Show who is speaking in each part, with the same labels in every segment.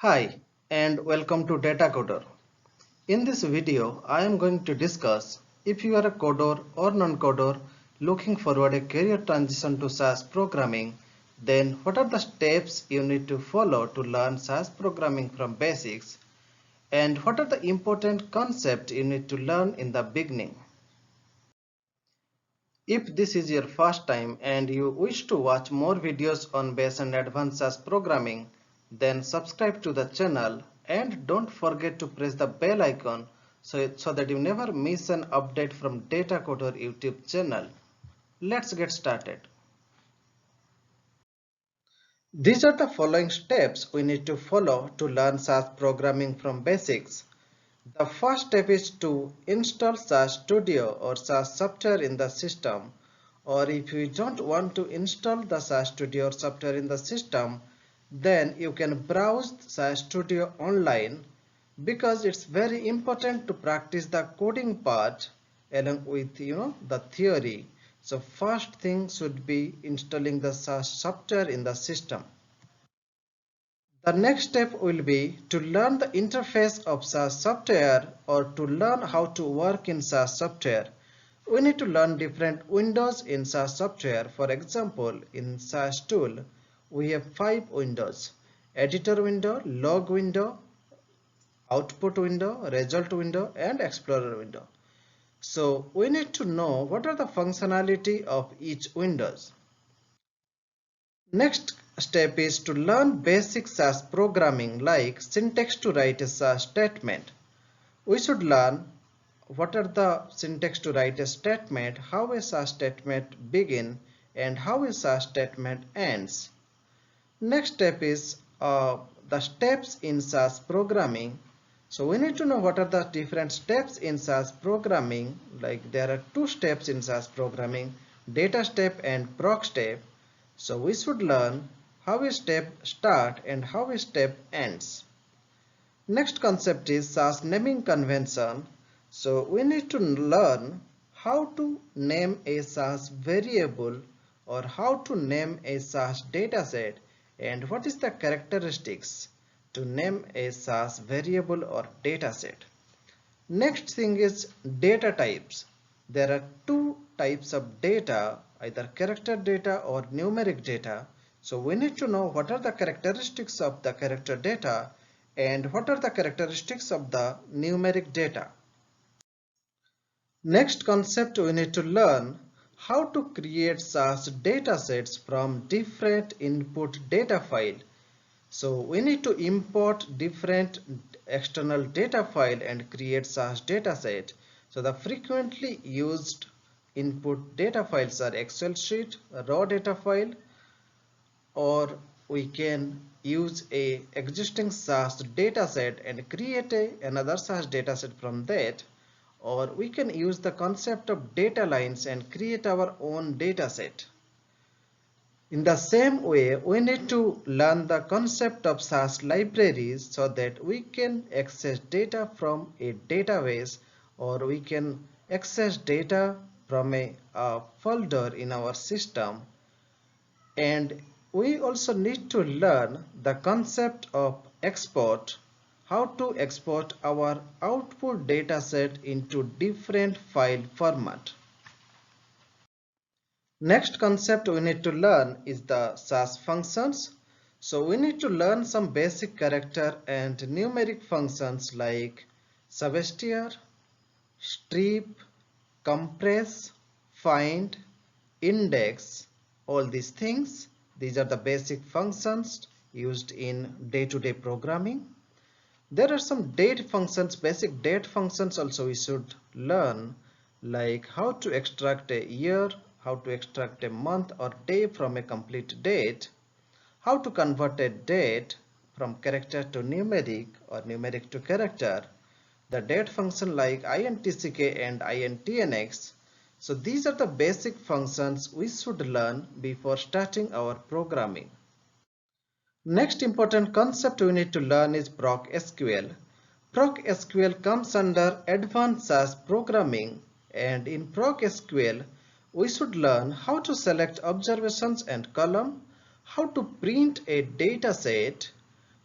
Speaker 1: Hi and welcome to Data Coder. In this video, I am going to discuss if you are a coder or non-coder looking forward a career transition to SAS programming, then what are the steps you need to follow to learn SAS programming from basics, and what are the important concepts you need to learn in the beginning. If this is your first time and you wish to watch more videos on base and advanced SAS programming, then subscribe to the channel and don't forget to press the bell icon so that you never miss an update from Data Coder YouTube channel. Let's get started. These are the following steps we need to follow to learn SAS programming from basics. The first step is to install SAS Studio or SAS software in the system, or if you don't want to install the SAS Studio or software in the system, then you can browse SAS Studio online because it's very important to practice the coding part along with the theory. So first thing should be installing the SAS software in the system. The next step will be to learn the interface of SAS software or to learn how to work in SAS software. We need to learn different windows in SAS software. For example, in SAS tool, we have 5 windows: editor window, log window, output window, result window, and explorer window. So we need to know what are the functionality of each windows. Next step is to learn basic SAS programming like syntax to write a SAS statement. We should learn what are the syntax to write a statement, how a SAS statement begins, and how a SAS statement ends. Next step is the steps in SAS programming. So we need to know what are the different steps in SAS programming. Like there are 2 steps in SAS programming, data step and proc step. So we should learn how a step starts and how a step ends. Next concept is SAS naming convention. So we need to learn how to name a SAS variable or how to name a SAS dataset and what is the characteristics to name a SAS variable or dataset. Next thing is data types. There are 2 types of data, either character data or numeric data. So we need to know what are the characteristics of the character data and what are the characteristics of the numeric data. Next concept we need to learn how to create SAS data sets from different input data file. So we need to import different external data file and create SAS data set. So the frequently used input data files are Excel sheet, raw data file, or we can use a existing SAS data set and create another SAS data set from that, or we can use the concept of data lines and create our own data set. In the same way, we need to learn the concept of SAS libraries so that we can access data from a database or we can access data from a folder in our system. And we also need to learn the concept of export, how to export our output data set into different file format. Next concept we need to learn is the SAS functions. So we need to learn some basic character and numeric functions like substr, strip, compress, find, index, all these things. These are the basic functions used in day-to-day programming. There are some date functions, basic date functions also we should learn, like how to extract a year, how to extract a month or day from a complete date, how to convert a date from character to numeric or numeric to character, the date function like intck and intnx. So these are the basic functions we should learn before starting our programming. Next important concept we need to learn is Proc SQL. Proc SQL comes under Advanced SAS Programming, and in Proc SQL we should learn how to select observations and column, how to print a data set,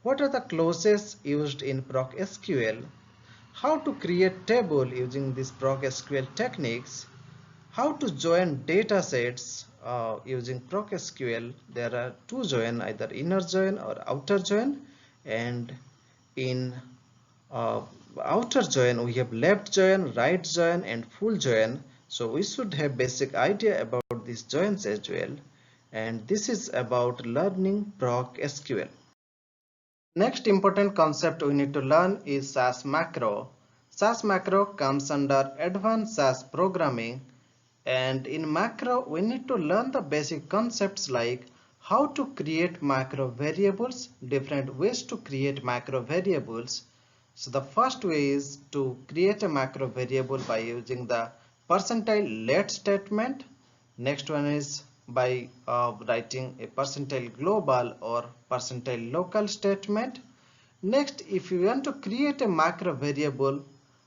Speaker 1: What are the clauses used in Proc SQL? How to create table using these Proc SQL techniques? How to join data sets using Proc SQL? There are two join, either inner join or outer join, and in uh, outer join we have left join, right join, and full join. So we should have basic idea about these joins as well, and this is about learning Proc SQL. Next important concept we need to learn is SAS Macro. SAS Macro comes under advanced SAS programming, and in macro we need to learn the basic concepts like how to create macro variables, different ways to create macro variables. So the first way is to create a macro variable by using the percentile let statement. Next one is by writing a percentile global or percentile local statement. Next, if you want to create a macro variable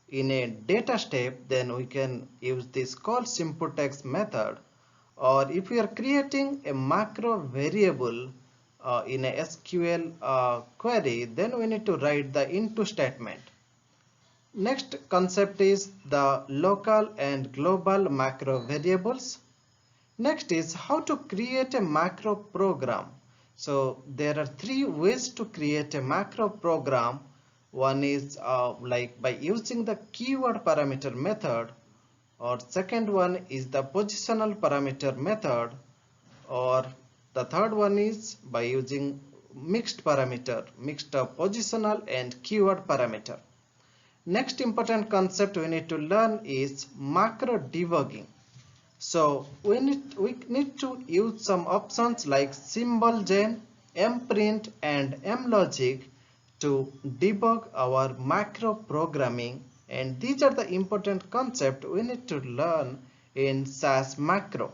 Speaker 1: in a data step, then we can use this called syntax method. Or if we are creating a macro variable in a SQL query, then we need to write the into statement. Next concept is the local and global macro variables. Next is how to create a macro program. So there are three ways to create a macro program. One is like by using the keyword parameter method, or second one is the positional parameter method, or the third one is by using mixed parameter, mixed positional and keyword parameter. Next important concept we need to learn is macro debugging. So we need to use some options like symbol gen, mprint, and mlogic to debug our macro programming, and these are the important concepts we need to learn in SAS Macro.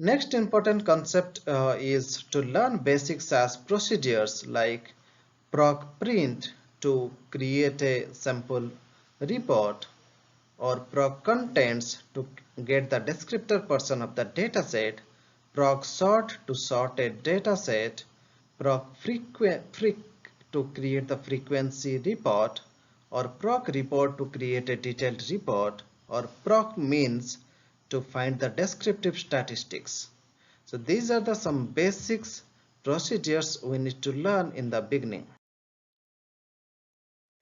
Speaker 1: Next important concept is to learn basic SAS procedures like proc print to create a sample report, or proc contents to get the descriptor portion of the dataset, proc sort to sort a dataset, proc freq to create the frequency report, or proc report to create a detailed report, or proc means to find the descriptive statistics. So these are the some basics procedures we need to learn in the beginning.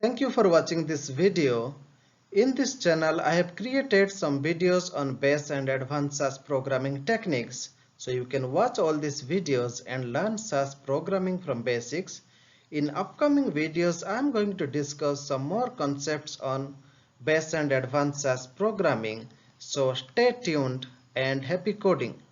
Speaker 1: Thank you for watching this video. In this channel, I have created some videos on base and advanced SAS programming techniques. So you can watch all these videos and learn SAS programming from basics. In upcoming videos, I am going to discuss some more concepts on base and advanced SAS programming. So stay tuned and happy coding.